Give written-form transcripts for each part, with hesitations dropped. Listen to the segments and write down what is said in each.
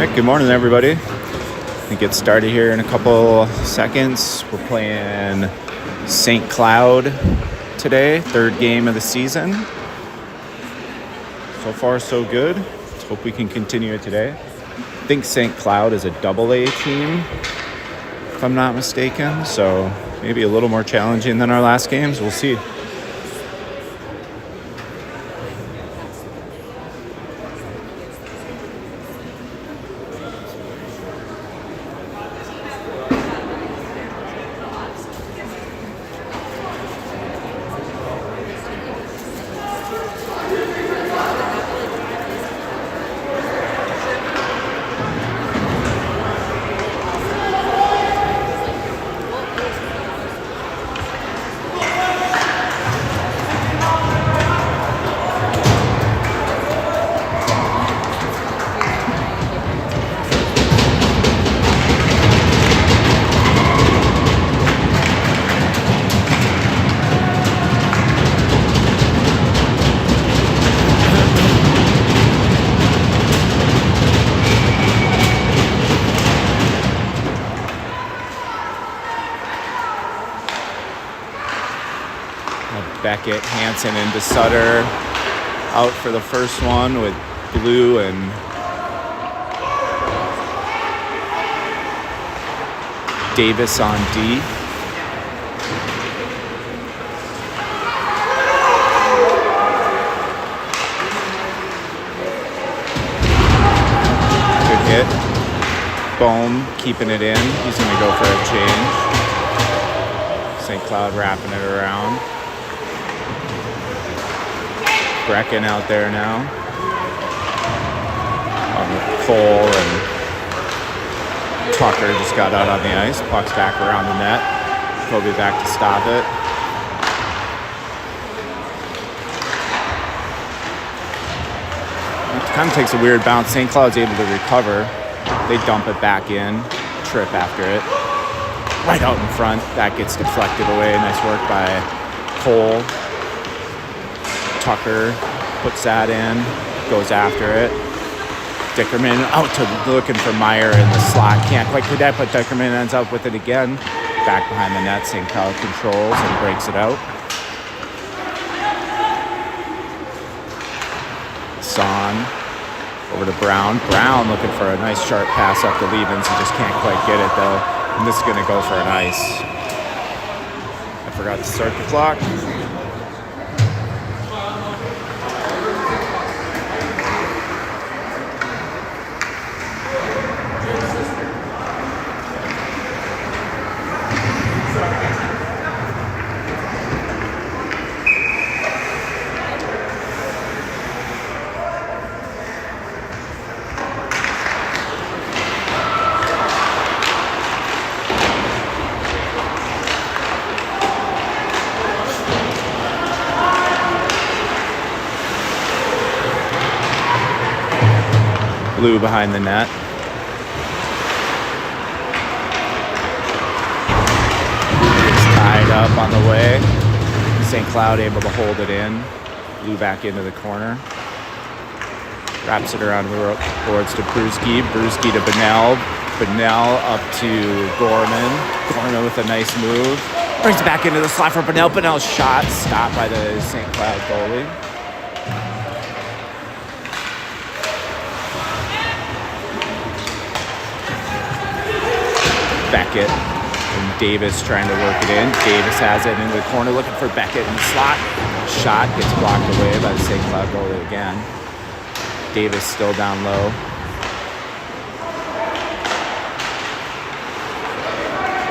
right, good morning, everybody. We get started here in a couple seconds. We're playing St. Cloud today, third game of the season. So far, so good. Let's hope we can continue it today. I think St. Cloud is a AA team, if I'm not mistaken, so maybe a little more challenging than our last games. We'll see. Beckett, Hansen into Sutter. Out for the first one with Blue and Davis on D. Good hit. Bohm keeping it in. He's going to go for a change. St. Cloud wrapping it around. Brecken out there now. Cole and Tucker just got out on the ice. Puck's back around the net. Kobe back to stop it. It kind of takes a weird bounce. St. Cloud's able to recover. They dump it back in. Trip after it. Right out in front. That gets deflected away. Nice work by Cole. Tucker puts that in, goes after it. Dickerman out to looking for Meyer in the slot. Can't quite do that, but Dickerman ends up with it again. Back behind the net, St. Cloud controls and breaks it out. Son over to Brown. Brown looking for a nice sharp pass up to Levens. He just can't quite get it though. And this is going to go for an ice. I forgot to start the clock. Blue behind the net. It's tied up on the way. St. Cloud able to hold it in. Blue back into the corner. Wraps it around the boards to Brewski. Brewski to Bunnell. Bunnell up to Gorman. Gorman with a nice move. Brings it back into the slot for Bunnell. Bunnell's shot stopped by the St. Cloud goalie. Beckett and Davis trying to work it in. Davis has it into the corner looking for Beckett in the slot. Shot gets blocked away by the St. Cloud goalie again. Davis still down low.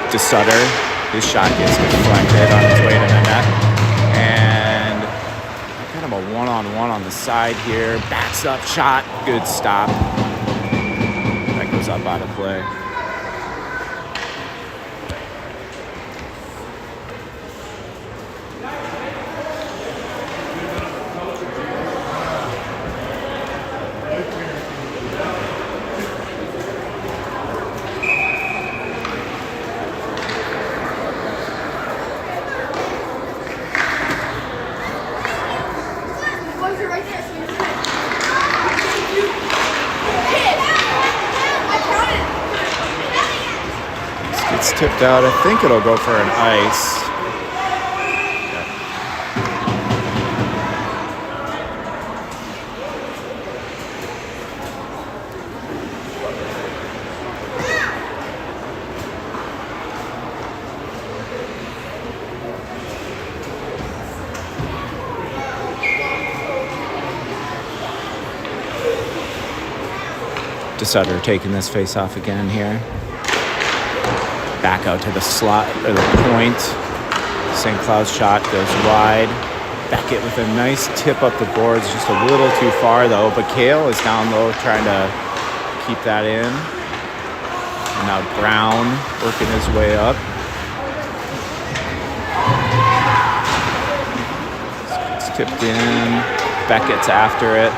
To Sutter. His shot gets deflected on its way to the net. And kind of a one-on-one on the side here. Backs up shot. Good stop. That goes up out of play. tipped out. I think it'll go for an ice. DeSutter taking this face off again here. Back out to the slot, or the point. St. Cloud's shot goes wide. Beckett with a nice tip up the boards, just a little too far though. But Kale is down low trying to keep that in. And now Brown working his way up. It's tipped in. Beckett's after it.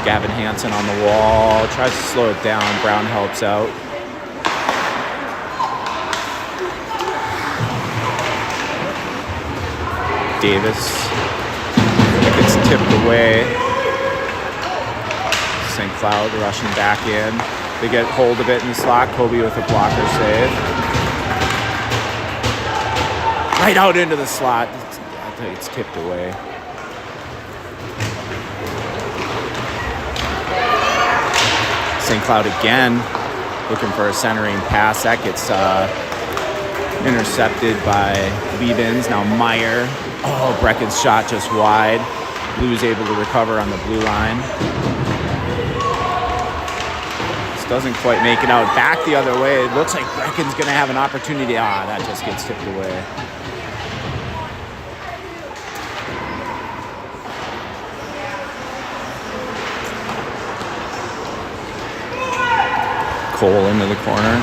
Gavin Hansen on the wall, tries to slow it down. Brown helps out. Davis gets tipped away. St. Cloud rushing back in. They get hold of it in the slot. Kobe with a blocker save. Right out into the slot. I think it's tipped away. St. Cloud again, looking for a centering pass. That gets intercepted by Liebens. Now Meyer. Oh, Brecken's shot just wide. Blue's able to recover on the blue line. This doesn't quite make it out. Back the other way. It looks like Brecken's going to have an opportunity. That just gets tipped away. Cole into the corner.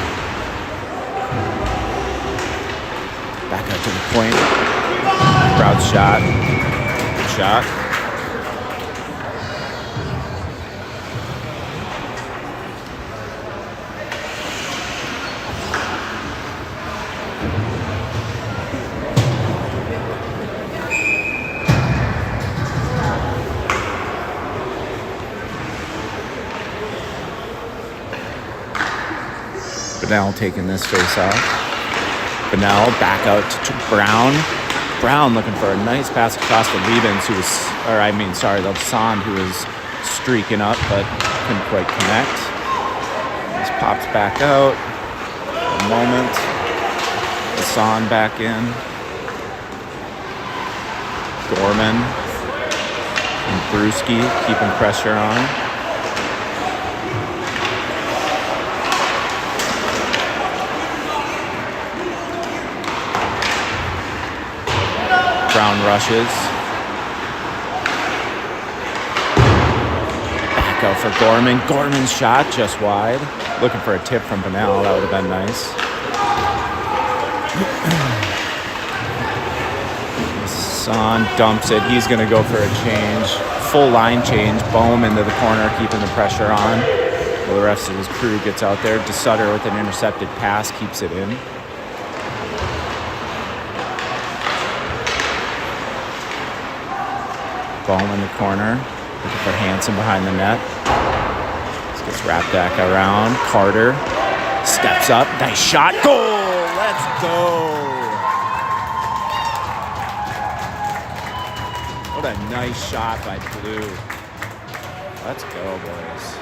Back out to the point. Proud shot. Good shot. Bonnell taking this face off. Bonnell back out to Brown. Brown looking for a nice pass across to Liebens, Sand, who was streaking up but couldn't quite connect. This pops back out. A moment. Sand back in. Gorman and Brewski keeping pressure on. Brown rushes. Back out for Gorman. Gorman's shot just wide. Looking for a tip from Bonnell. That would have been nice. Son dumps it. He's going to go for a change. Full line change. Bohm into the corner, keeping the pressure on. Well, the rest of his crew gets out there. DeSutter with an intercepted pass keeps it in. Bohm in the corner, looking for Hansen behind the net. This gets wrapped back around. Carter steps up, nice shot, goal! Let's go! What a nice shot by Blue. Let's go, boys.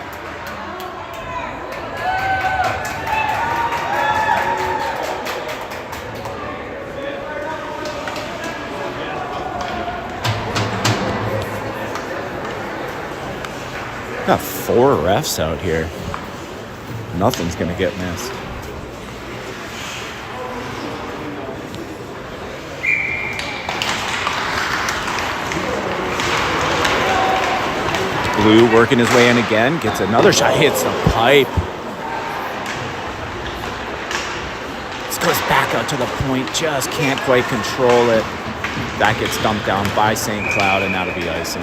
Got 4 refs out here. Nothing's gonna get missed. Blue working his way in again, gets another shot, hits the pipe. This goes back out to the point, just can't quite control it. That gets dumped down by St. Cloud, and that'll be icing.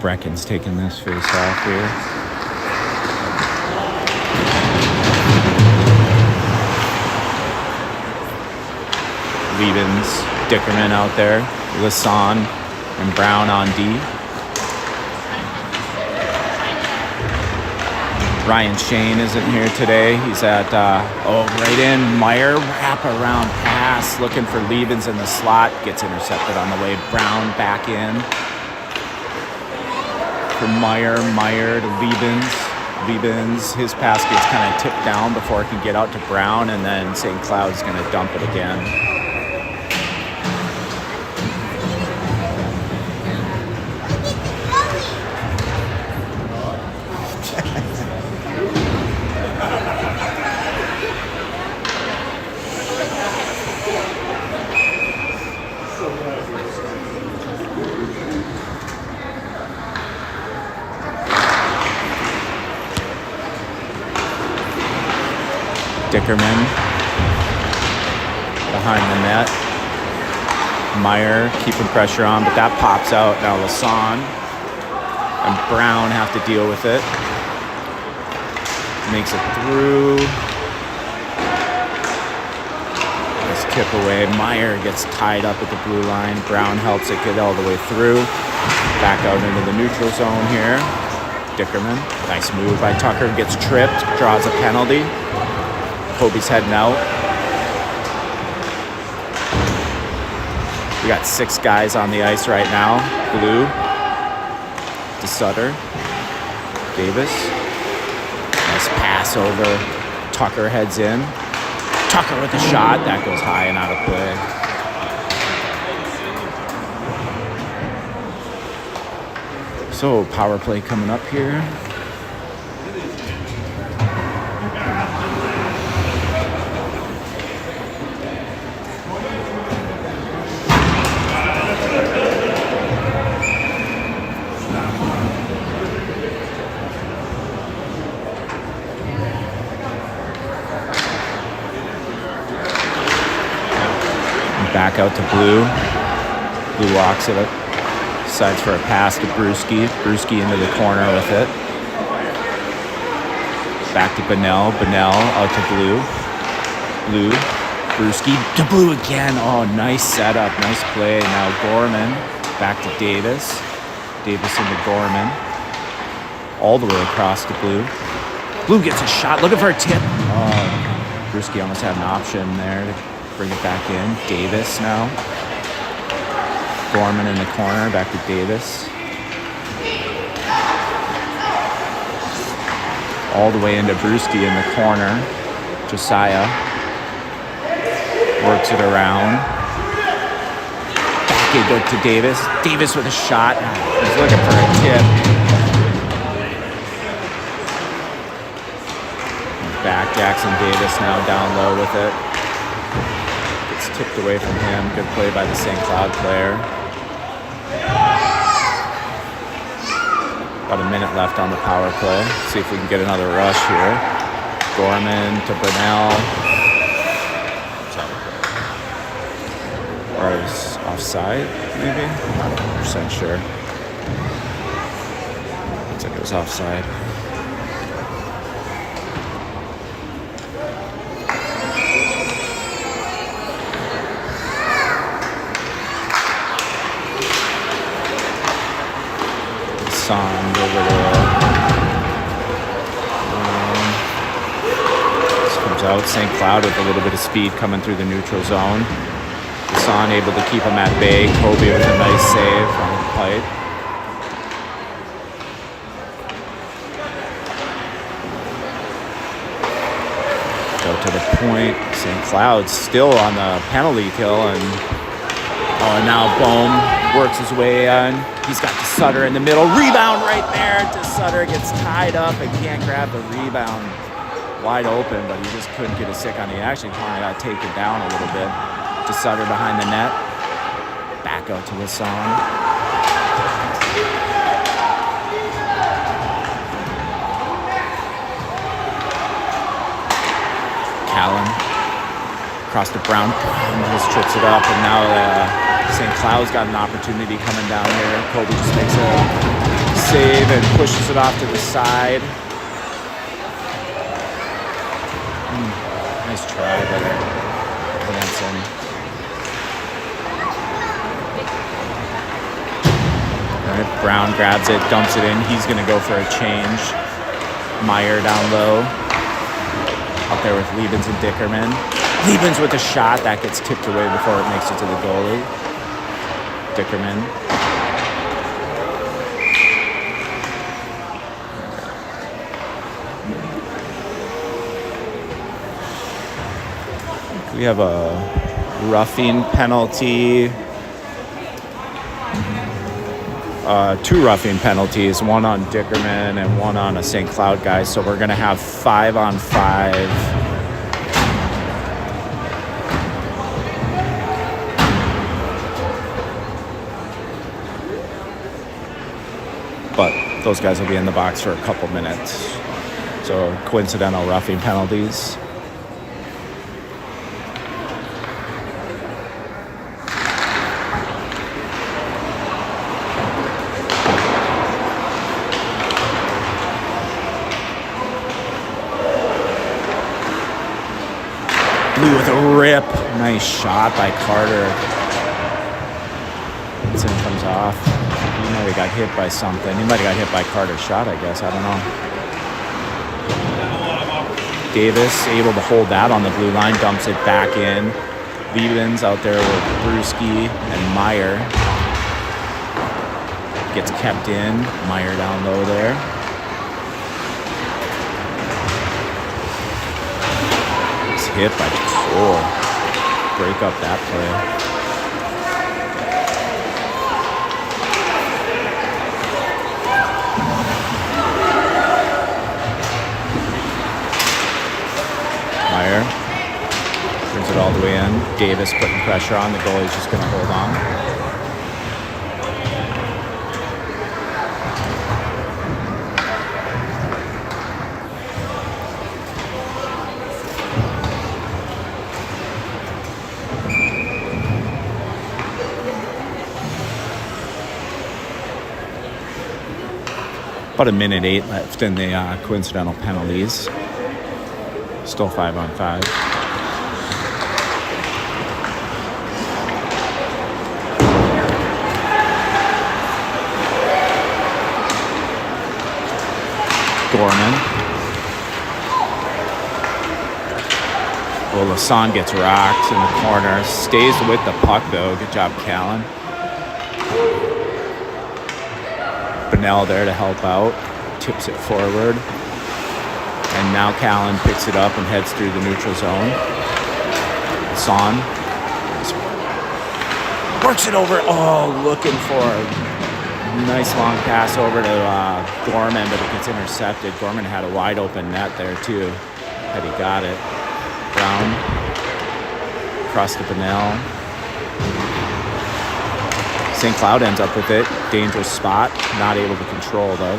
Brecken's taking this face off here. Liebens, Dickerman out there, Lasan and Brown on D. Ryan Shane isn't here today. He's at, right in. Meyer, wrap-around pass, looking for Liebens in the slot. Gets intercepted on the way. Brown back in. For Meyer to Liebens. Liebens, his pass gets kind of tipped down before it can get out to Brown, and then St. Cloud's going to dump it again. Dickerman behind the net. Meyer keeping pressure on, but that pops out. Now Lasan and Brown have to deal with it. Makes it through. Nice tip away. Meyer gets tied up at the blue line. Brown helps it get all the way through. Back out into the neutral zone here. Dickerman, nice move by Tucker, gets tripped, draws a penalty. Kobe's heading out. We got 6 guys on the ice right now. Blue to Sutter. Davis. Nice pass over. Tucker heads in. Tucker with a shot. That goes high and out of play. So power play coming up here. Back out to Blue. Blue walks it up. Decides for a pass to Brewski. Brewski into the corner with it. Back to Bunnell. Bunnell out to Blue. Blue. Brewski to Blue again. Oh, nice setup. Nice play. Now Gorman. Back to Davis. Davis into Gorman. All the way across to Blue. Blue gets a shot. Looking for a tip. Oh, Brewski almost had an option there to bring it back in. Davis now. Gorman in the corner. Back to Davis. All the way into Brewski in the corner. Josiah works it around. Back it to Davis. Davis with a shot. He's looking for a tip. Back Jackson Davis now down low with it. Gets tipped away from him. Good play by the St. Cloud player. About a minute left on the power play. See if we can get another rush here. Gorman to Bunnell. Or is offside, maybe? Not 100% sure. Looks like it was offside. Song over there. This comes out. St. Cloud with a little bit of speed coming through the neutral zone. Son able to keep him at bay. Kobe with a nice save on the pipe. Go to the point. St. Cloud still on the penalty kill, and now Bohm works his way in. He's got the Sutter in the middle. Rebound right there to Sutter. Gets tied up and can't grab the rebound. Wide open, but he just couldn't get a stick on it. He actually kind of got taken down a little bit. To Sutter behind the net. Back out to Lasan. Callan. Across to Brown. Brown just trips it up, and now St. Cloud's got an opportunity coming down here. Kobe just makes a save and pushes it off to the side. Nice try there, Bantam. All right, Brown grabs it, dumps it in. He's going to go for a change. Meyer down low. Up there with Liebens and Dickerman. Liebens with a shot. That gets tipped away before it makes it to the goalie. Dickerman. We have a roughing penalty. Two roughing penalties, one on Dickerman and one on a St. Cloud guy. So we're going to have 5-on-5. But those guys will be in the box for a couple minutes. So coincidental roughing penalties. With a rip. Nice shot by Carter. Vincent comes off. He might have got hit by something. He might have got hit by Carter's shot, I guess. I don't know. Davis able to hold that on the blue line. Dumps it back in. Liebens out there with Brewski and Meyer. Gets kept in. Meyer down low there. Hit by Cole. Break up that play. Meyer brings it all the way in. Davis putting pressure on. The goalie's just going to hold on. About 1:08 left in the coincidental penalties. Still 5-on-5. Gorman. Well, Lassonde gets rocked in the corner. Stays with the puck, though. Good job, Callan. Bonnell there to help out. Tips it forward. And now Callan picks it up and heads through the neutral zone. Son works it over. Oh, looking for a nice long pass over to Gorman, but it gets intercepted. Gorman had a wide open net there too. Had he got it. Brown across to Bonnell. St. Cloud ends up with it. Dangerous spot. Not able to control, though.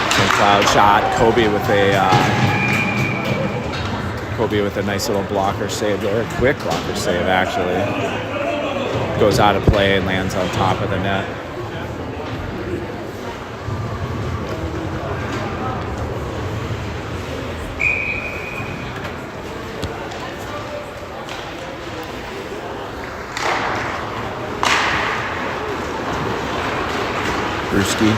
St. Cloud shot. Kobe with a nice little blocker save there. Quick blocker save, actually. Goes out of play and lands on top of the net. Brewski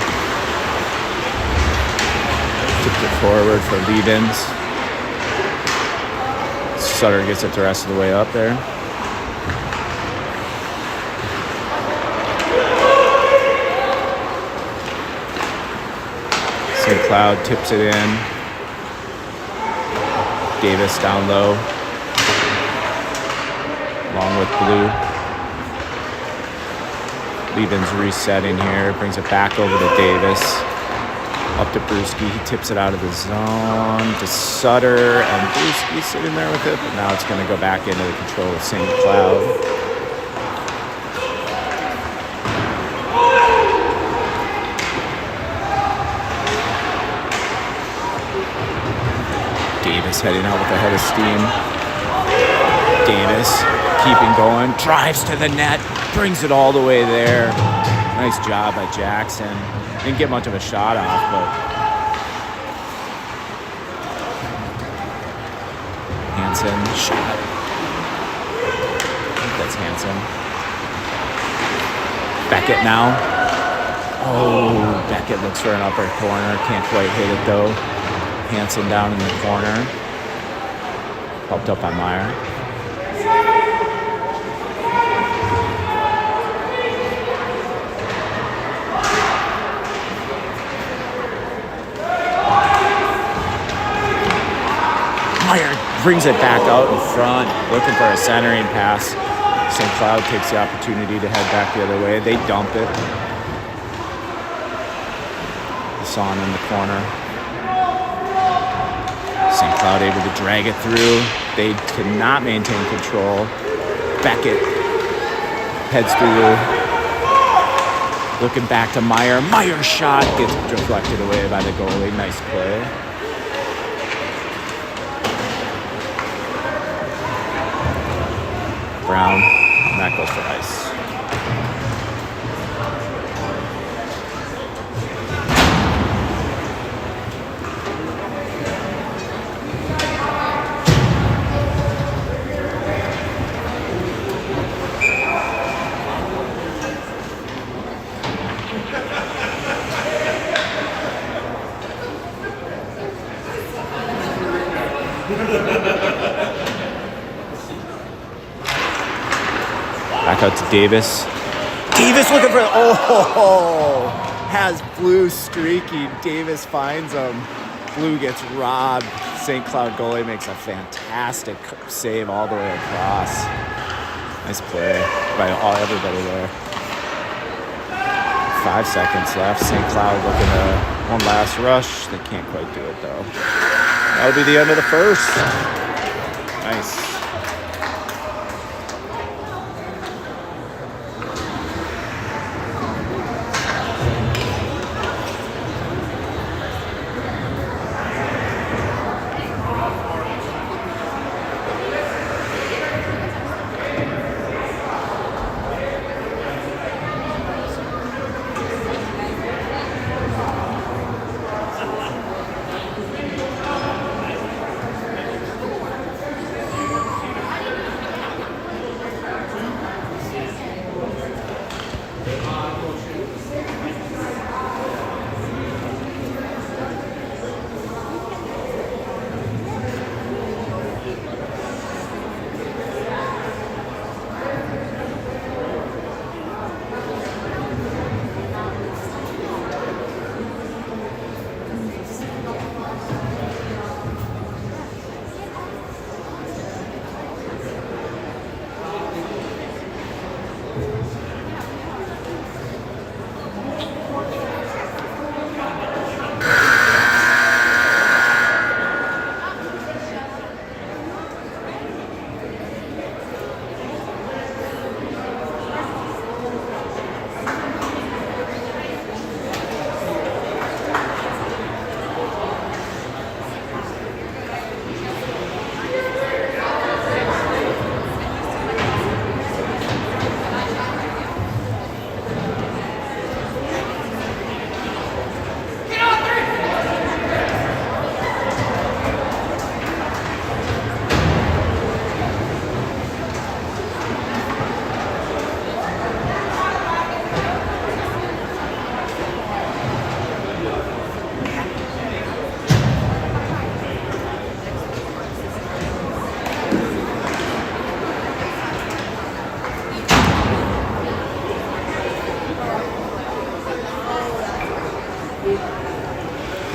tipped it forward for Liebens. Sutter gets it the rest of the way up there. St. Cloud tips it in. Davis down low, along with Blue. Liebens resetting here, brings it back over to Davis. Up to Brewski, he tips it out of the zone to Sutter, and Brewski sitting there with it, but now it's going to go back into the control of St. Cloud. Davis heading out with a head of steam. Davis keeping going. Drives to the net. Brings it all the way there. Nice job by Jackson. Didn't get much of a shot off, but Hansen shot. I think that's Hansen. Beckett now. Oh, Beckett looks for an upper corner. Can't quite hit it though. Hansen down in the corner. Helped up by Meyer. Meyer brings it back out in front, looking for a centering pass. St. Cloud takes the opportunity to head back the other way. They dump it. Son in the corner. St. Cloud able to drag it through. They cannot maintain control. Beckett heads through. Looking back to Meyer. Meyer's shot gets deflected away by the goalie. Nice play. Brown. And that goes for ice. Back out to Davis. Davis looking for, has Blue streaking. Davis finds him. Blue gets robbed. St. Cloud goalie makes a fantastic save all the way across. Nice play by everybody there. 5 seconds left. St. Cloud looking at one last rush. They can't quite do it though. That'll be the end of the first. Nice.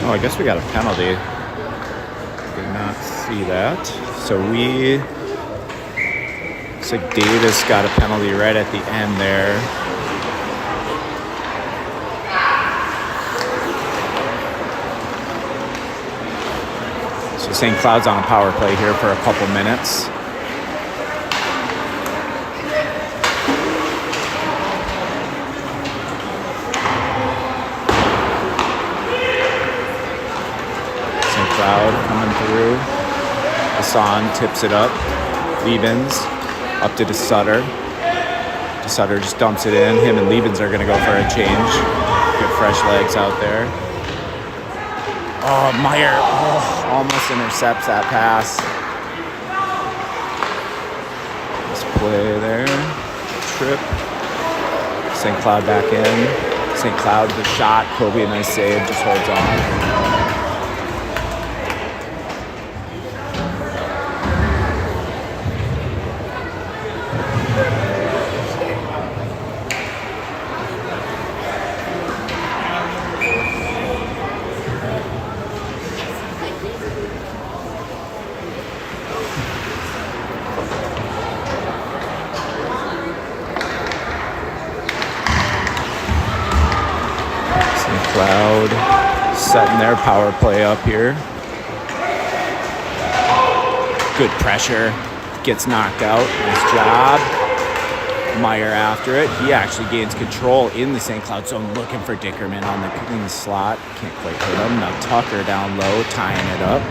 Oh, I guess we got a penalty. Did not see that. So looks like Davis got a penalty right at the end there. So St. Cloud's on a power play here for a couple minutes. Cloud coming through. Hassan tips it up. Liebens Up to DeSutter. DeSutter just dumps it in. Him and Liebens are going to go for a change. Good fresh legs out there. Oh, Meyer almost intercepts that pass. Nice play there. Trip. St. Cloud back in. St. Cloud the shot. Kobe, a nice save. Just holds on. Cloud setting their power play up here. Good pressure. Gets knocked out. Nice job. Meyer after it. He actually gains control in the St. Cloud zone, looking for Dickerman in the slot. Can't quite hit him. Now Tucker down low, tying it up.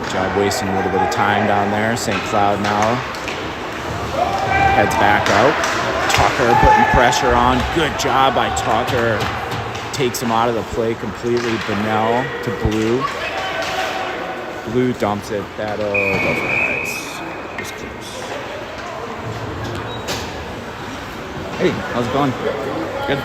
Good job wasting a little bit of time down there. St. Cloud now heads back out. Tucker putting pressure on. Good job by Tucker. Takes him out of the play completely. Bunnell to Blue. Blue dumps it. That'll go for nice. Just close. Hey, how's it going? Good.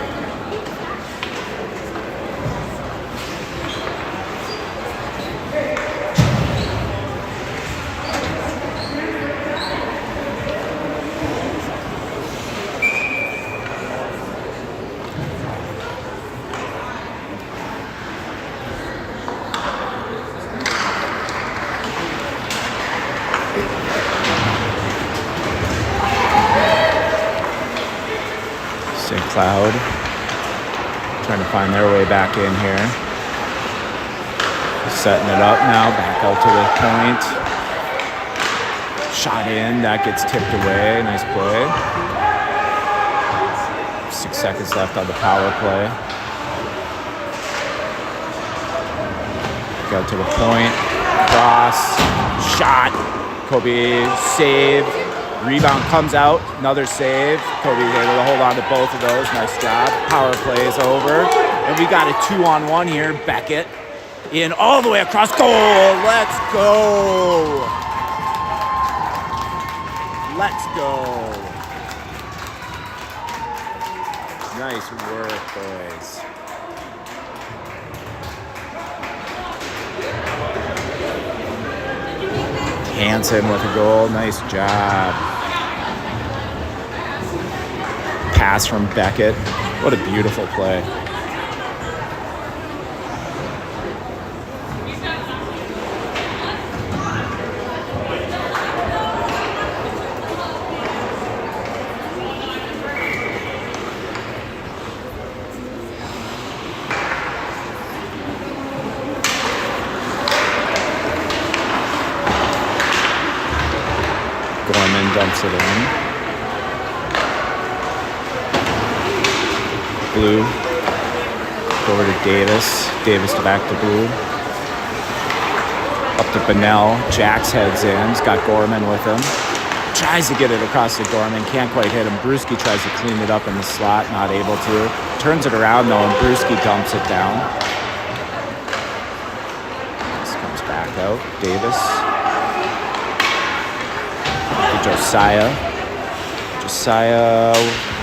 St. Cloud trying to find their way back in here. Setting it up now, back out to the point. Shot in, that gets tipped away. Nice play. 6 seconds left on the power play. Go to the point. Cross. Shot. Kobe save. Rebound comes out. Another save. Kobe's able to hold on to both of those. Nice job. Power play is over. And we got a 2-on-1 here. Beckett in all the way across goal. Let's go. Let's go. Nice work, boys. Hansen with a goal. Nice job. Pass from Beckett. What a beautiful play. Gorman dumps it in. Blue. Go over to Davis. Davis to back to Blue. Up to Bunnell. Jax heads in. He's got Gorman with him. Tries to get it across to Gorman. Can't quite hit him. Brewski tries to clean it up in the slot. Not able to. Turns it around though, and Brewski dumps it down. This comes back out. Davis. Josiah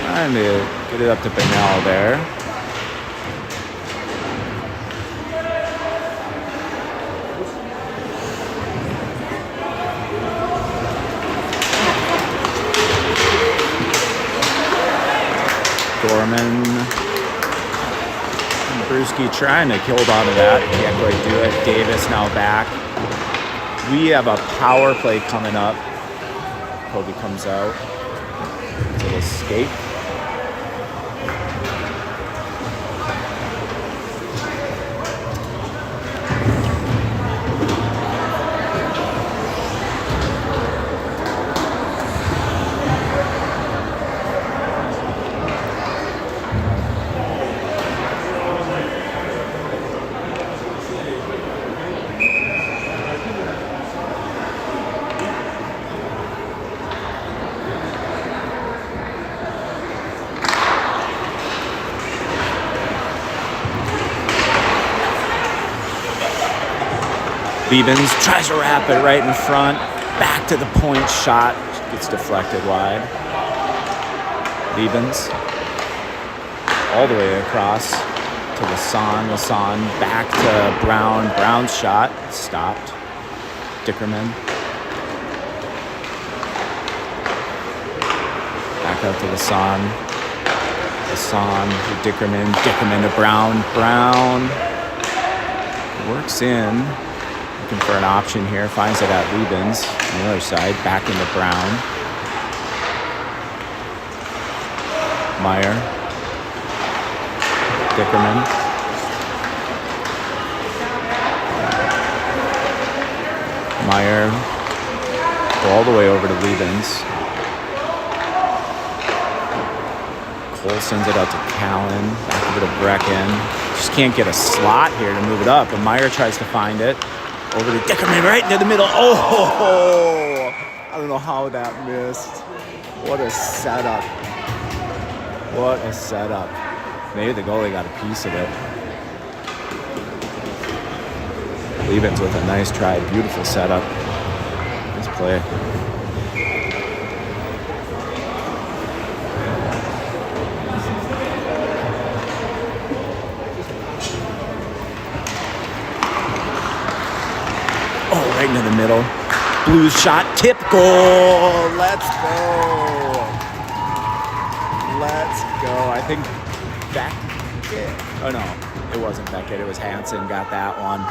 trying to get it up to Bunnell there. Gorman and Brewski trying to hold on to that. Can't quite do it. Davis now back. We have a power play coming up. Kobe comes out to the skate. Liebens tries to wrap it right in front. Back to the point shot. Gets deflected wide. Liebens all the way across to Lasan. Lasan back to Brown. Brown's shot stopped. Dickerman. Back out to Lasan. Lasan to Dickerman. Dickerman to Brown. Brown works in. Looking for an option here. Finds it at Liebens. On the other side. Back into Brown. Meyer. Dickerman. Meyer. Go all the way over to Liebens. Cole sends it out to Callan. Back over to Brecken. Just can't get a slot here to move it up. But Meyer tries to find it. Over to Dickerman right into the middle. Oh! I don't know how that missed. What a setup. What a setup. Maybe the goalie got a piece of it. Liebens with a nice try. Beautiful setup. Nice play. Oh, right into the middle. Blues shot. Tip goal. Let's go. Let's go. I think Beckett. Oh, no. It wasn't Beckett. It was Hansen. Got that one.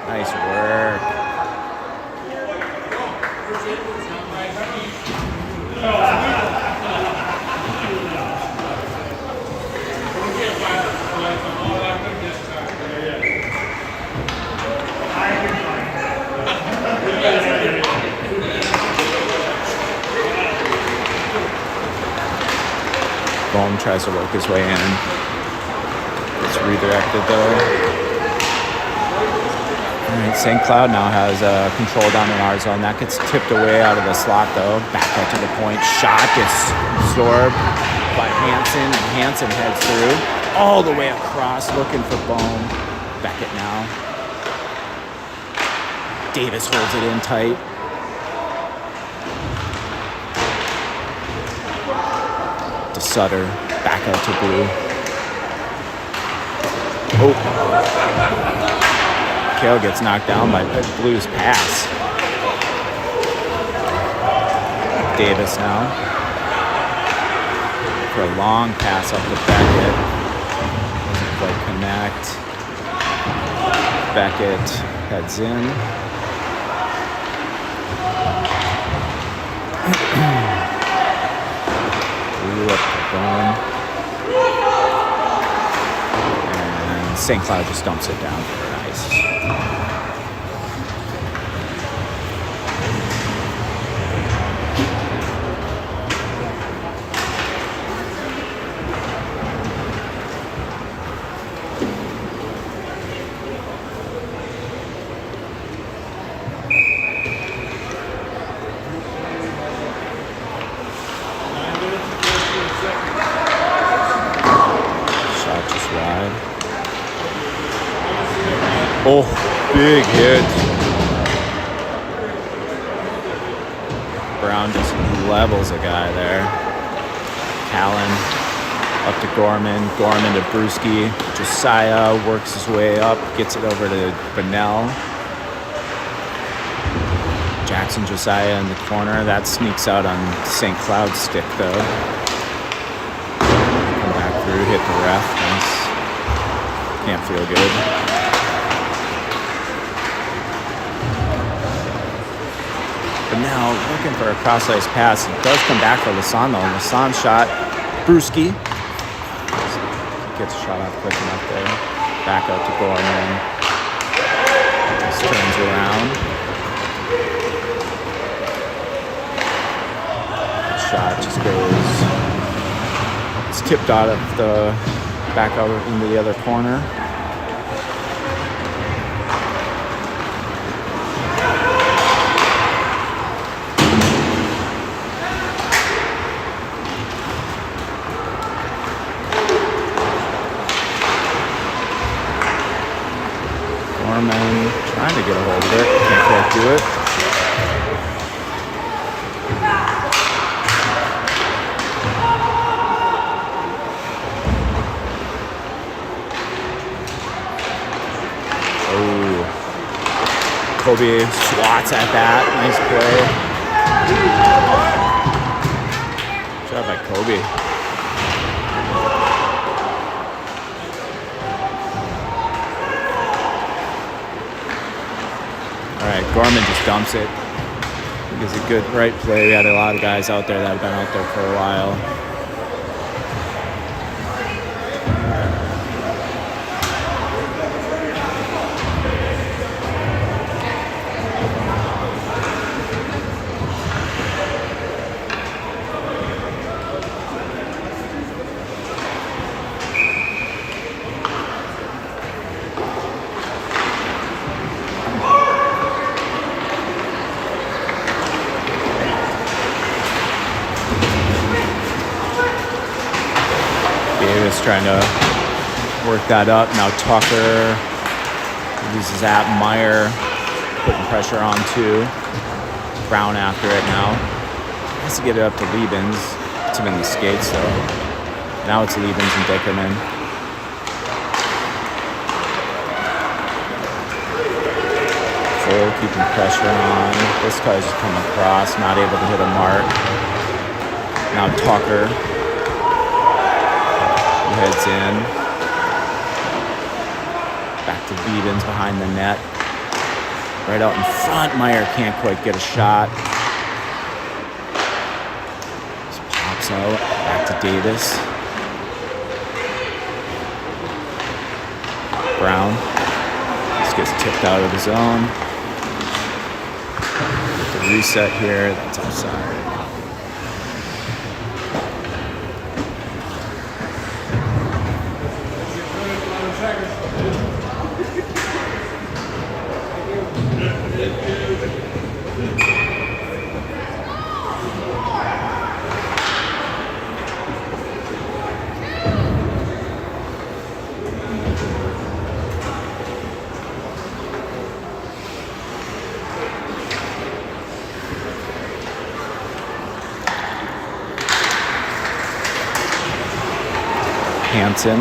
Nice work. Bohm tries to work his way in. It's redirected though. Alright, St. Cloud now has control down in our zone. That gets tipped away out of the slot though. Back out to the point. Shot gets absorbed by Hansen. And Hansen heads through. All the way across looking for Bohm. Beckett now. Davis holds it in tight. To Sutter. Back out to Blue. Oh. Kale gets knocked down by Blue's pass. Davis now. For a long pass up to Beckett. Doesn't quite connect. Beckett heads in. Blue up the bone. And St. Cloud just dumps it down for nice. Oh, big hit. Brown just levels a guy there. Callan up to Gorman. Gorman to Brewski. Josiah works his way up, gets it over to Bunnell. Jackson Josiah in the corner. That sneaks out on St. Cloud's stick, though. Come back through, hit the ref. Nice. Can't feel good. Now looking for a cross-ice pass. It does come back for Lasan though. Lasan shot. Brewski gets a shot off quick enough there. Back out to Gorman. Just turns around. The shot just goes. It's tipped out of the back out into the other corner. Trying to get a hold of it. Can't quite do it. Oh. Kobe swats at that. Nice play. Good job by Kobe. All right, Gorman just dumps it. I think it's a good right play. We had a lot of guys out there that have been out there for a while. Davis trying to work that up. Now Tucker uses that. Meyer putting pressure on too. Brown after it now. Has to get it up to Liebens. It's him in the skates though. Now it's Liebens and Dickerman. Full keeping pressure on. This guy's just coming across, not able to hit a mark. Now Tucker. Heads in. Back to Liebens behind the net. Right out in front. Meyer can't quite get a shot. Just pops out. Back to Davis. Brown. Just gets tipped out of the zone. Get the reset here. That's offside. Hansen.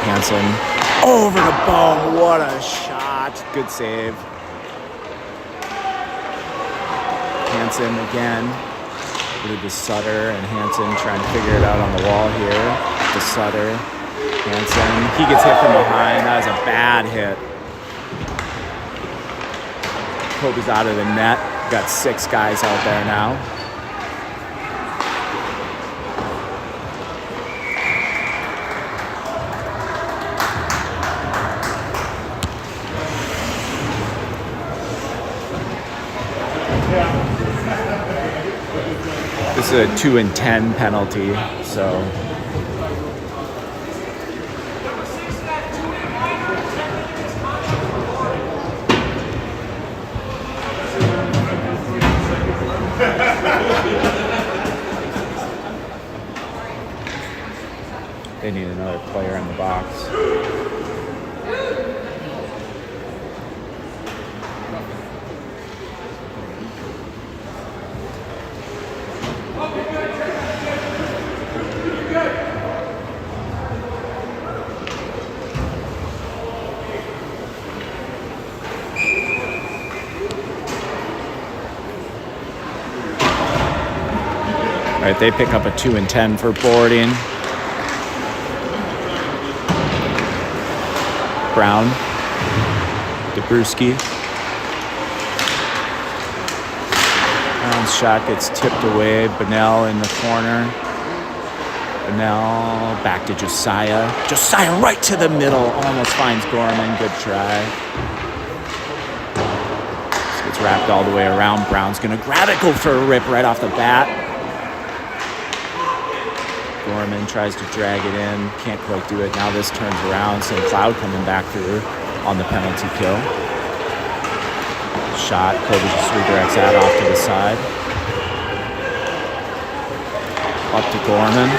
Hansen over the bone. What a shot. Good save. Hansen again. To Sutter and Hansen trying to figure it out on the wall here. To Sutter. Hansen. He gets hit from behind. That was a bad hit. Kobe's out of the net. Got 6 guys out there now. This is a 2-10 penalty, so they need another player in the box. All right, they pick up a 2-10 for boarding. Brown, Dabrowski. Brown's shot gets tipped away. Bunnell in the corner. Bunnell back to Josiah. Josiah right to the middle. Almost finds Gorman. Good try. This gets wrapped all the way around. Brown's going to grab it, go for a rip right off the bat. Gorman tries to drag it in, can't quite do it. Now this turns around, St. Cloud coming back through. on the penalty kill. Shot. Kobe just redirects that off to the side. Up to Gorman.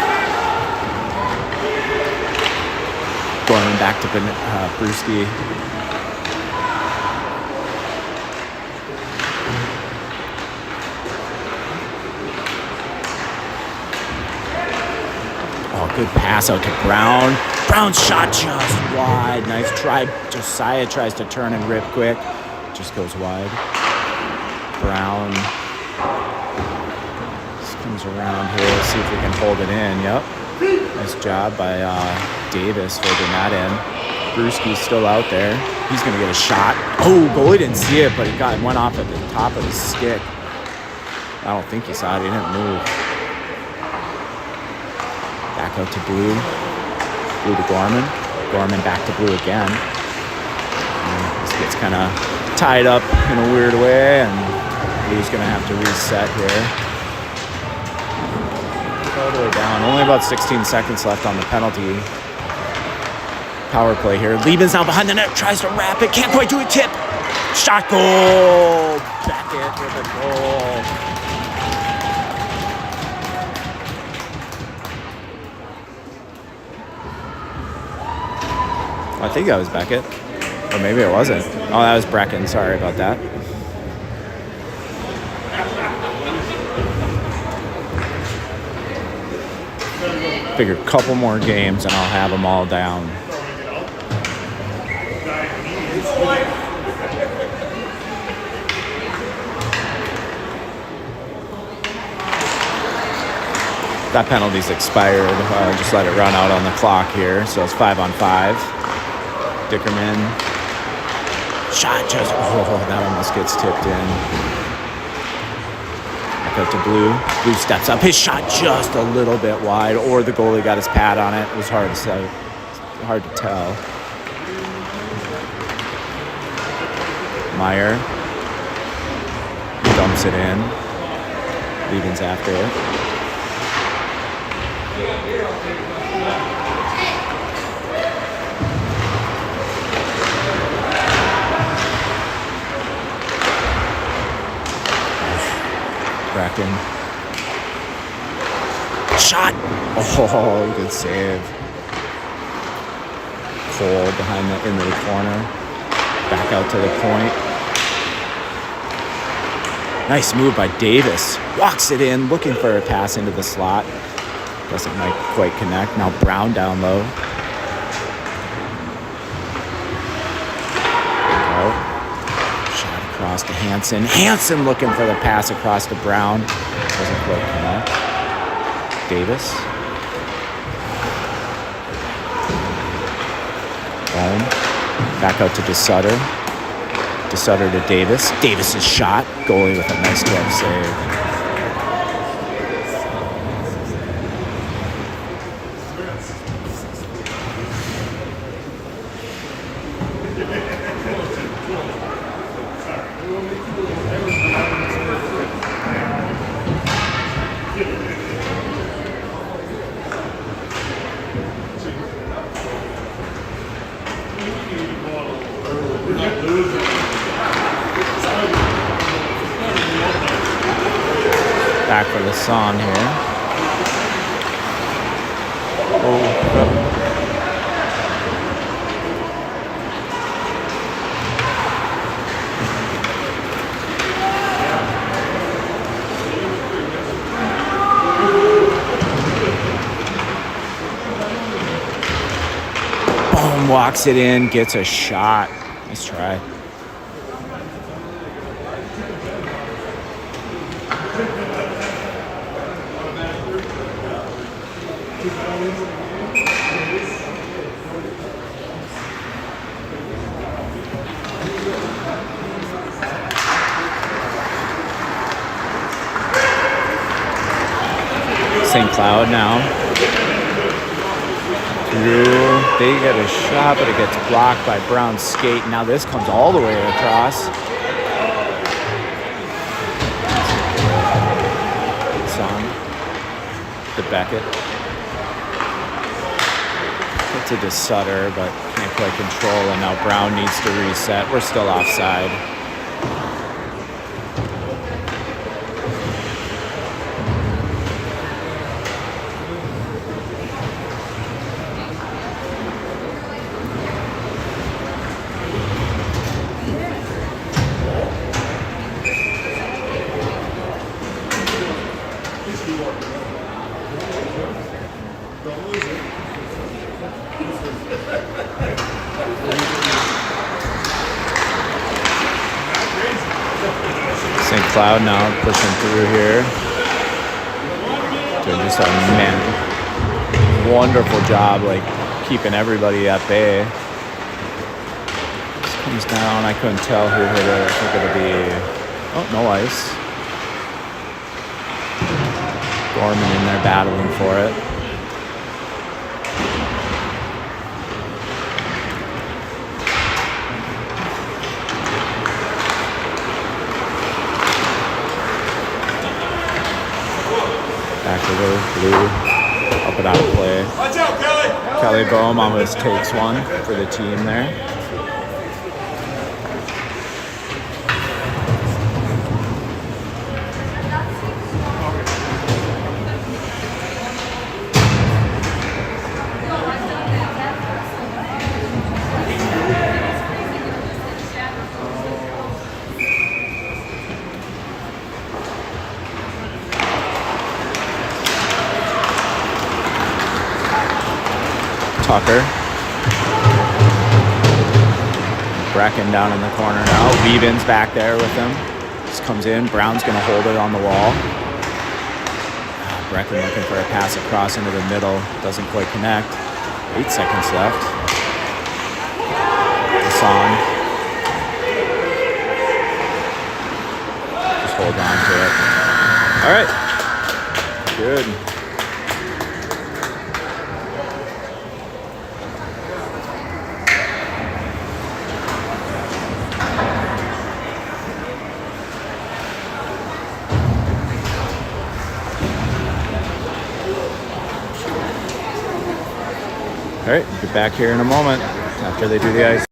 Gorman back to Brewski. Oh, good pass out to Brown. Brown's shot just wide. Nice try. Josiah tries to turn and rip quick. Just goes wide. Brown just comes around here. See if we can hold it in. Yep. Nice job by Davis holding that in. Brewski's still out there. He's going to get a shot. Oh, goalie didn't see it, but it went off at the top of his stick. I don't think he saw it. He didn't move. Back out to Blue. Blue to Gorman. Gorman back to Blue again. And this gets kind of tied up in a weird way, and Blue's going to have to reset here. All the way down. Only about 16 seconds left on the penalty. Power play here. Lieben's now behind the net. Tries to wrap it. Can't quite do it. Tip. Shot goal. Beckett with a goal. I think that was Beckett. Or maybe it wasn't. Oh, that was Brecken. Sorry about that. Figure a couple more games and I'll have them all down. That penalty's expired. Just let it run out on the clock here. So it's 5-on-5. Dickerman. Shot just, that almost gets tipped in. Back out to Blue. Blue steps up. His shot just a little bit wide, or the goalie got his pad on it. It was hard to say, hard to tell. Meyer dumps it in. Lieben's after it. Bracken. Shot! Oh, good save. Cole behind the into the corner. Back out to the point. Nice move by Davis. Walks it in, looking for a pass into the slot. Doesn't quite connect. Now Brown down low. Across to Hansen. Hansen looking for the pass across to Brown. Doesn't quite connect. Davis. Boom. Back out to DeSutter. DeSutter to Davis. Davis's shot. Goalie with a nice glove save. Back for the song here. Boom, walks it in, gets a shot. Nice try. St. Cloud now. They get a shot, but it gets blocked by Brown's skate. Now this comes all the way across. Song. To Beckett. to just Sutter, but can't quite control. And now Brown needs to reset. We're still offside. St. Cloud now pushing through here. Doing just a wonderful job, like keeping everybody at bay. This comes down. I couldn't tell who hit it. I think it'll be. Oh, no ice. Gorman in there battling for it. Back to the blue, up and out of play. Watch out, Kelly! Kelly Bohm almost takes one for the team there. Tucker. Brecken down in the corner now. Weeben's back there with him. Just comes in. Brown's going to hold it on the wall. Brecken looking for a pass across into the middle. Doesn't quite connect. 8 seconds left. Hassan. Just hold on to it. All right. Good. All right, get back here in a moment after they do the ice.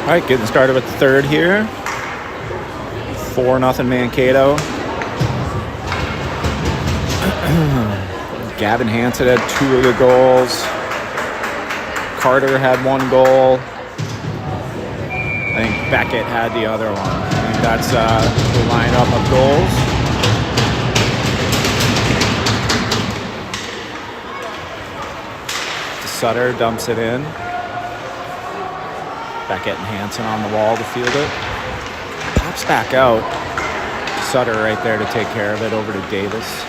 All right, getting started with the third here. 4-0 Mankato. Gavin Hansen had 2 of the goals. Carter had 1 goal. I think Beckett had the other one. I think that's the lineup of goals. Sutter dumps it in. Beckett and Hansen on the wall to field it. Pops back out. Sutter right there to take care of it over to Davis.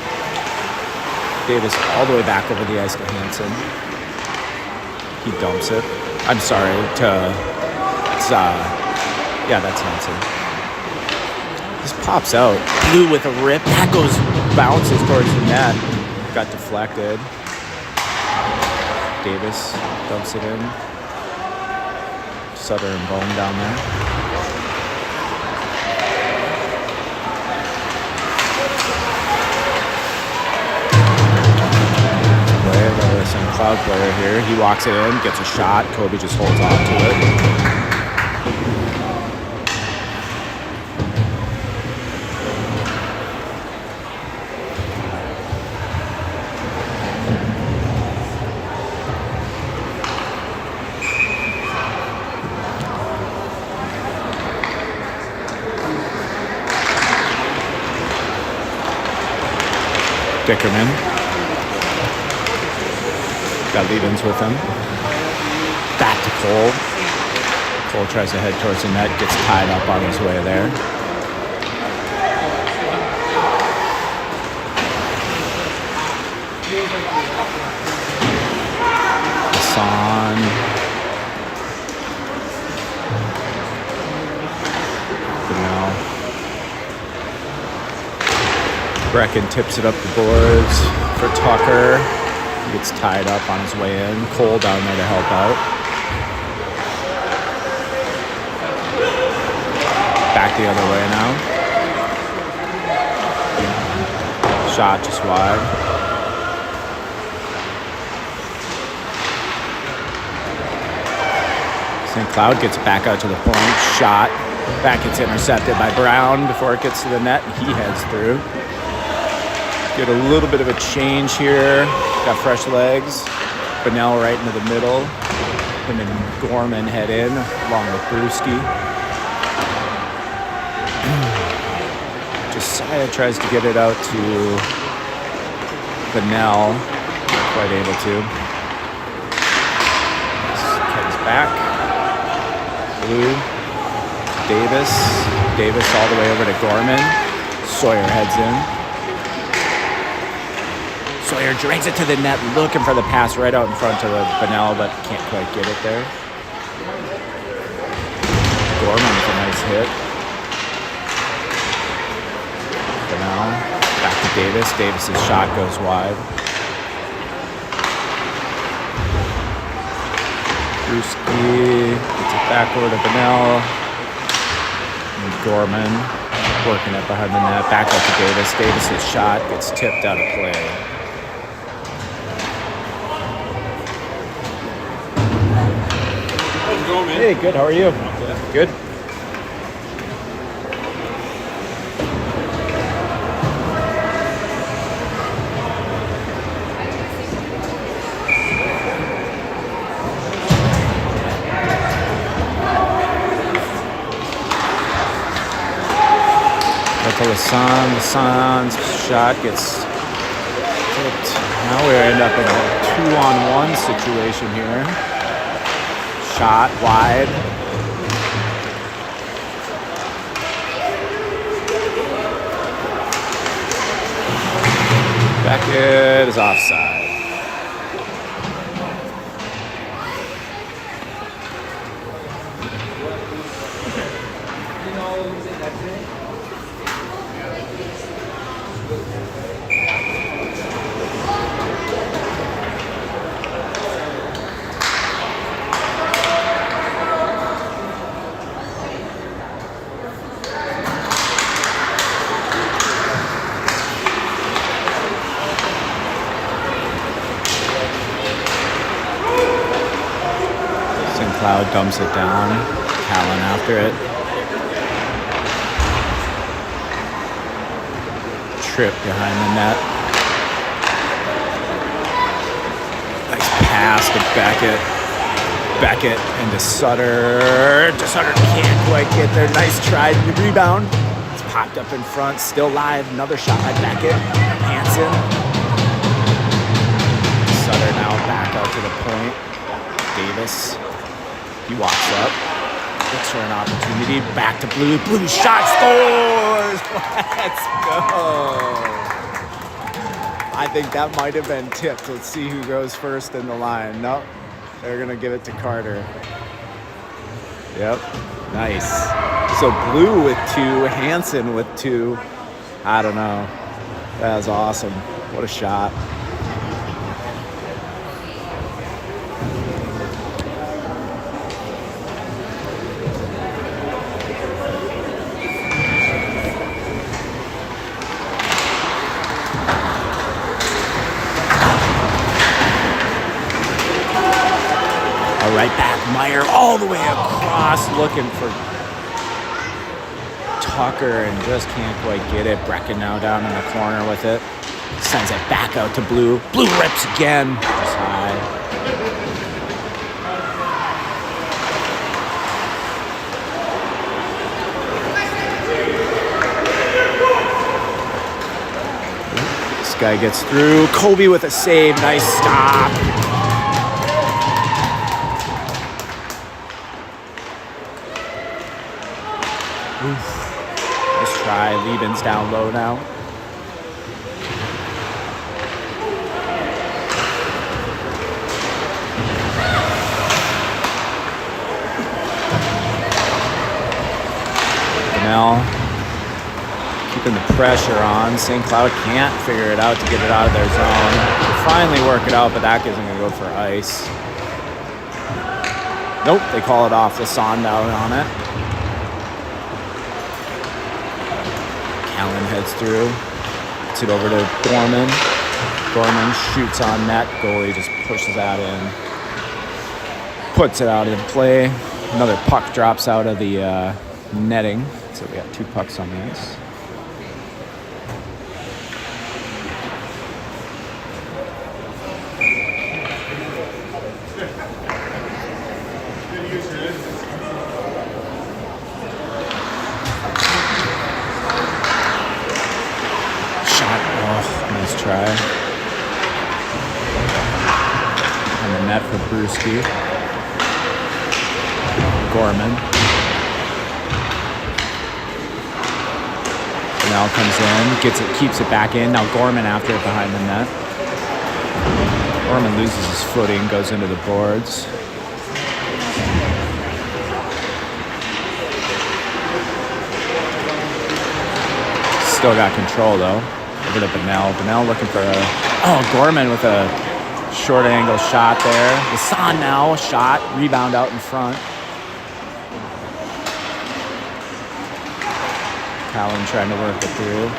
Davis all the way back over the ice to Hansen. He dumps it. I'm sorry, that's Hansen. This pops out. Blue with a rip. That bounces towards the net. Got deflected. Davis dumps it in. Sutter and Bone down there. Some Cloud player here. He walks it in, gets a shot. Kobe just holds on to it. Dickerman. Got lead-ins with him. Back to Cole. Cole tries to head towards the net, gets tied up on his way there. Hassan. Brecken tips it up the boards for Tucker. He gets tied up on his way in. Cole down there to help out. Back the other way now. Shot just wide. St. Cloud gets back out to the point. Shot. Back gets intercepted by Brown before it gets to the net. He heads through. Get a little bit of a change here. Got fresh legs. Bunnell right into the middle. Him and Gorman head in along with Brewski. Josiah tries to get it out to Bunnell. Quite able to. Heads back. Blue. Davis. Davis all the way over to Gorman. Sawyer heads in. Sawyer drags it to the net, looking for the pass right out in front of Bunnell, but can't quite get it there. Gorman with a nice hit. Bunnell back to Davis. Davis's shot goes wide. Brewski gets it back over to Bunnell. And Gorman working it behind the net. Back up to Davis. Davis's shot gets tipped out of play. Hey, good. How are you? Good. Hassan's shot gets tipped. Now we end up in a 2-on-1 situation here. Shot wide. Beckett is offside. Cloud dumps it down. Callan after it. Trip behind the net. Nice pass to Beckett. Beckett into Sutter. Sutter can't quite get there. Nice try. Rebound. It's popped up in front. Still live. Another shot by Beckett. Hansen. Sutter now back out to the point. Davis. He walks up. Looks for an opportunity. Back to Blue. Blue shot scores. Let's go. I think that might have been tipped. Let's see who goes first in the line. Nope. They're going to give it to Carter. Yep. Nice. So Blue with 2, Hansen with 2. I don't know. That was awesome. What a shot. Right back, Meyer all the way across, looking for Tucker and just can't quite get it. Brecken now down in the corner with it. Sends it back out to Blue. Blue rips again. Just high. This guy gets through. Kobe with a save. Nice stop. Nice try. Lieben's down low now. Bonnell keeping the pressure on. St. Cloud can't figure it out to get it out of their zone. They finally work it out, but that isn't going to go for ice. Nope, they call it off. Lassonde out on it. Allen heads through, gets it over to Gorman. Gorman shoots on net. Goalie just pushes that in. Puts it out in play. Another puck drops out of the netting. So we got 2 pucks on the ice. Try. On the net for Brewski. Gorman. Now comes in, gets it, keeps it back in. Now Gorman after it behind the net. Gorman loses his footing, goes into the boards. Still got control though. Over to Bonnell. Bonnell looking for Gorman with a short angle shot there. Lassonde now, shot, rebound out in front. Callan trying to work it through.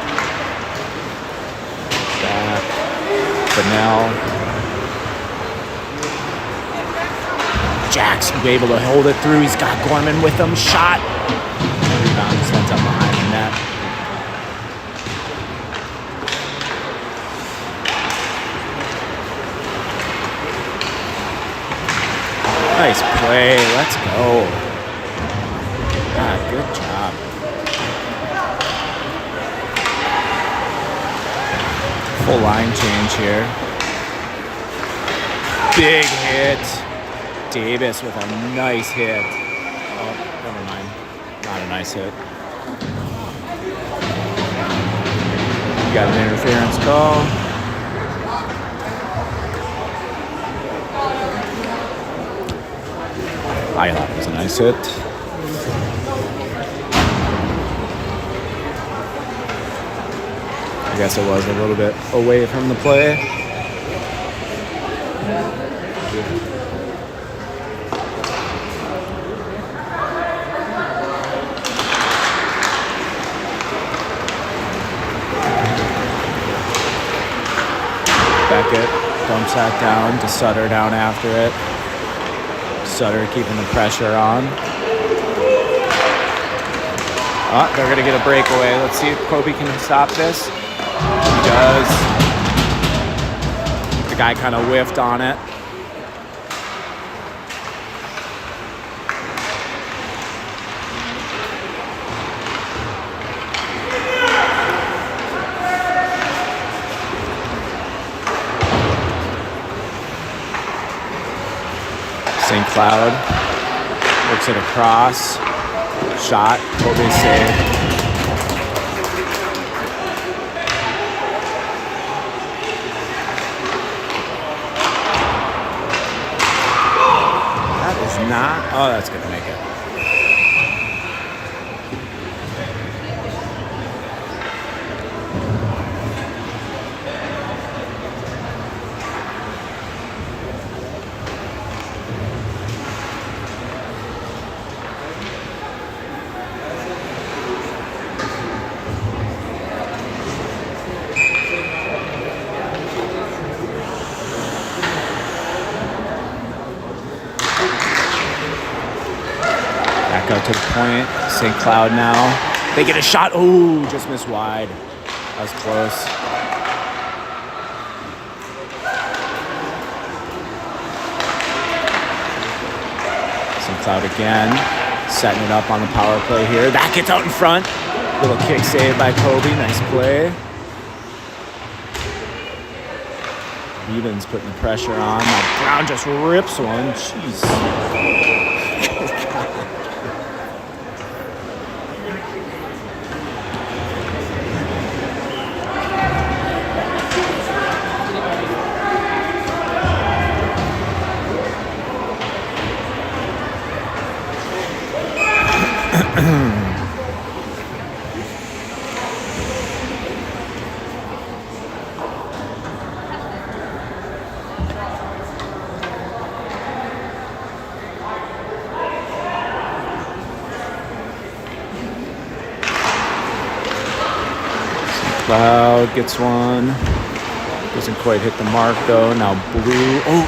Back. Bonnell. Jack's able to hold it through. He's got Gorman with him. Shot. Rebound just ends up behind the net. Nice play. Let's go. God, good job. Full line change here. Big hit. Davis with a nice hit. Oh, never mind. Not a nice hit. You got an interference call. I thought it was a nice hit. I guess it was a little bit away from the play. Beckett dumps that down to Sutter down after it. Sutter keeping the pressure on. Oh, they're going to get a breakaway. Let's see if Kobe can stop this. He does. The guy kind of whiffed on it. St. Cloud works it across. Shot. Kobe save. That is not. Oh, that's going to make it. Back out to the point. St. Cloud now. They get a shot. Oh, just missed wide. That was close. St. Cloud again. Setting it up on the power play here. That gets out in front. Little kick save by Kobe. Nice play. Evans putting the pressure on. Now Brown just rips one. Jeez. Cloud gets one. Doesn't quite hit the mark though. Now Blue. Oh!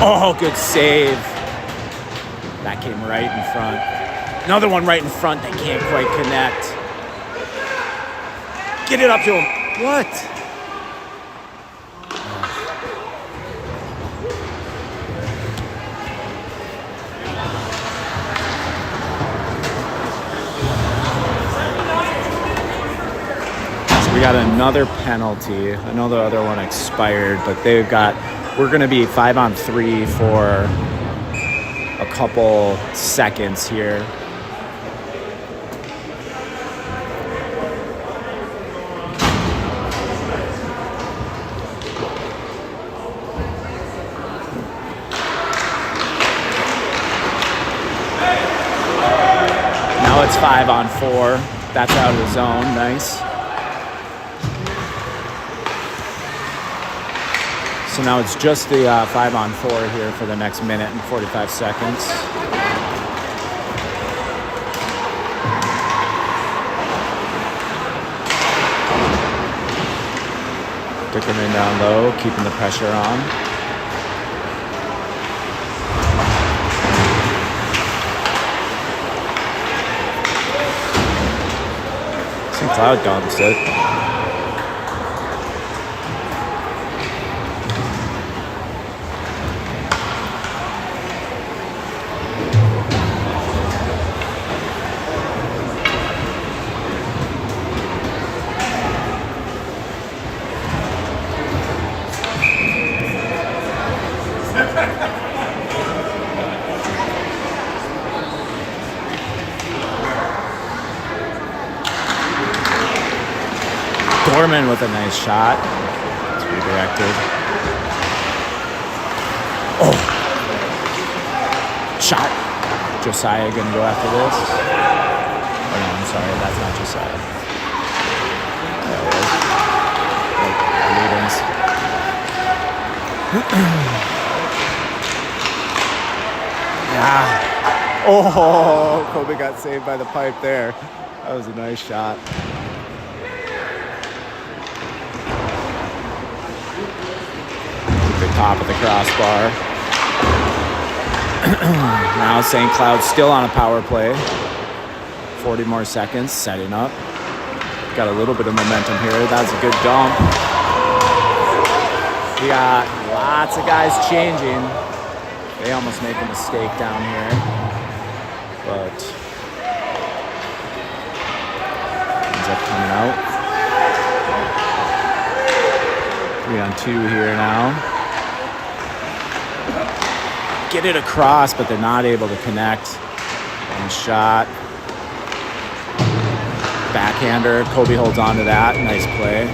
Oh, good save. That came right in front. Another one right in front. They can't quite connect. Get it up to him. What? We got another penalty. I know the other one expired, but we're going to be 5-on-3 for a couple seconds here. Now it's 5-on-4. That's out of the zone. Nice. So now it's just the 5-on-4 here for the next minute and 45 seconds. Dickerman down low, keeping the pressure on. St. Cloud dumps it. Dorman with a nice shot. It's redirected. Oh! Shot. Josiah gonna go after this. Oh no, I'm sorry, that's not Josiah. There it is. Yeah. Oh, Kobe got saved by the pipe there. That was a nice shot. top of the crossbar. Now St. Cloud still on a power play. 40 more seconds, setting up. Got a little bit of momentum here. That's a good dump. We got lots of guys changing. They almost make a mistake down here. But ends up coming out. 3-on-2 here now. Get it across, but they're not able to connect. One shot. Backhander. Kobe holds on to that. Nice play.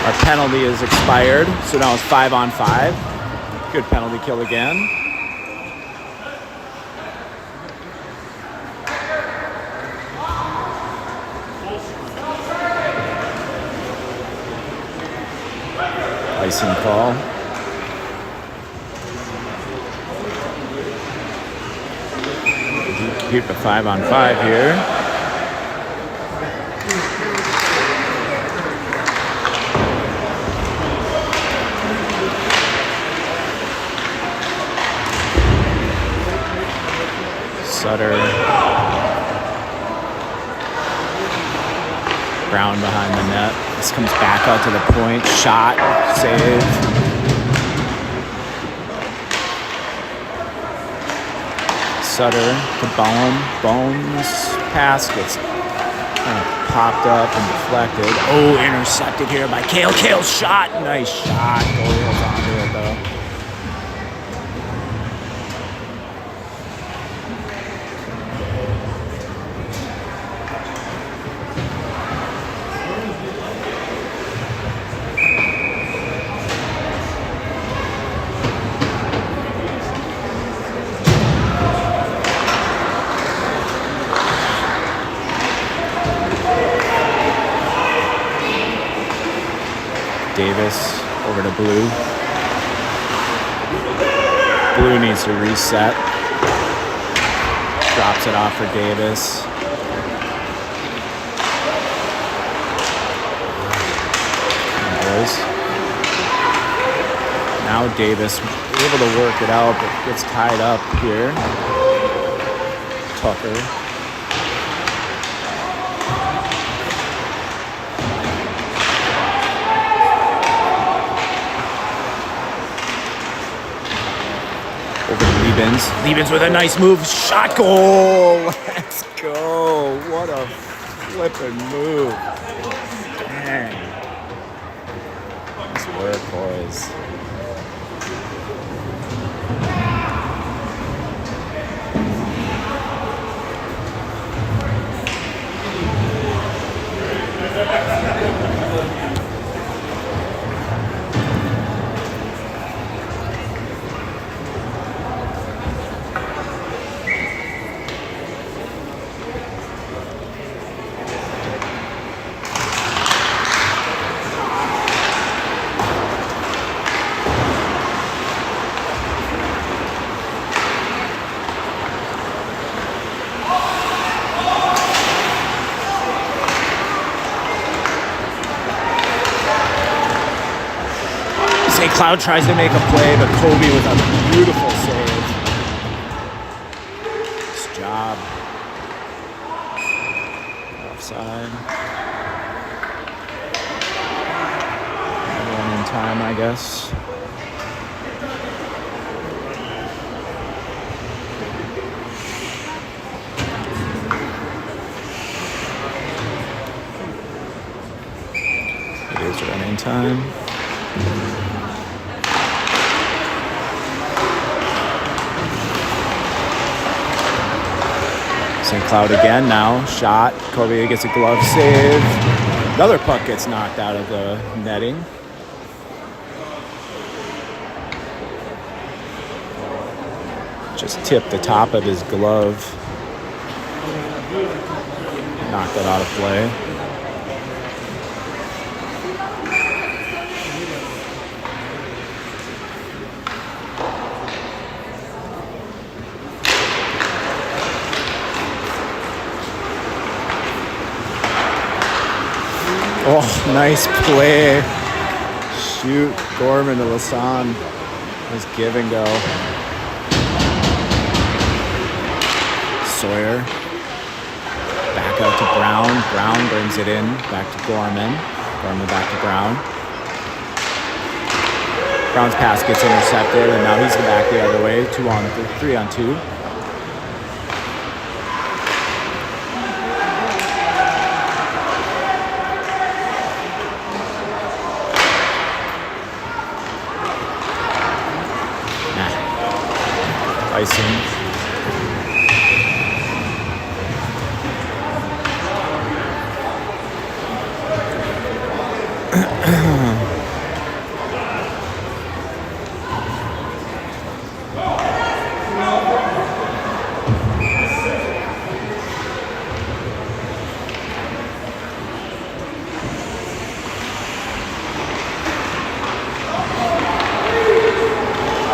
Our penalty is expired, so now it's 5-on-5. Good penalty kill again. Icing call. Keep it 5-on-5 here. Sutter. Brown behind the net. This comes back out to the point. Shot. Save. Sutter to Bone. Bones pass gets kind of popped up and deflected. Oh, intercepted here by Kale. Kale's shot. Nice shot. Goalie holds on to it though. Davis over to Blue. Blue needs to reset. Drops it off for Davis. Now Davis able to work it out, but gets tied up here. Tucker. Liebens with a nice move. Shot goal. Let's go. What a flippin' move. Dang. Nice work, boys. St. Cloud tries to make a play, but Kobe with a beautiful save. Nice job. Offside. One in time, I guess. It is running time. St. Cloud again now. Shot. Kobe gets a glove save. Another puck gets knocked out of the netting. Just tipped the top of his glove. Knocked it out of play. Oh, nice play. Shoot, Gorman to Lasan. Nice give and go. Sawyer. Back out to Brown. Brown brings it in. Back to Gorman. Gorman back to Brown. Brown's pass gets intercepted, and now he's back the other way. 3 on 2. Icing.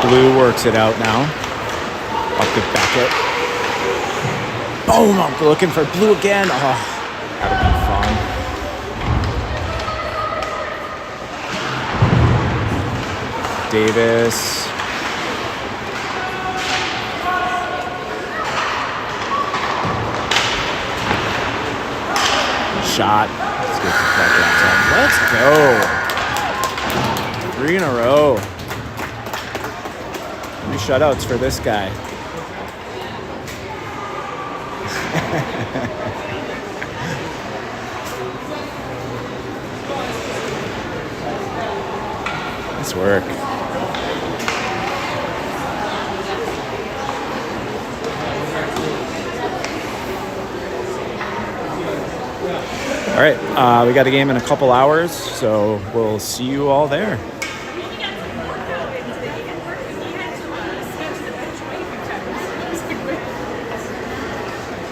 Blue works it out now. Up to Beckett. Boom! I'm looking for Blue again. Oh, that'll be fun. Davis. Shot. Let's get the fuck outside. Let's go. 3 in a row. 3 shutouts for this guy. Nice work. All right, we got a game in a couple hours, so we'll see you all there.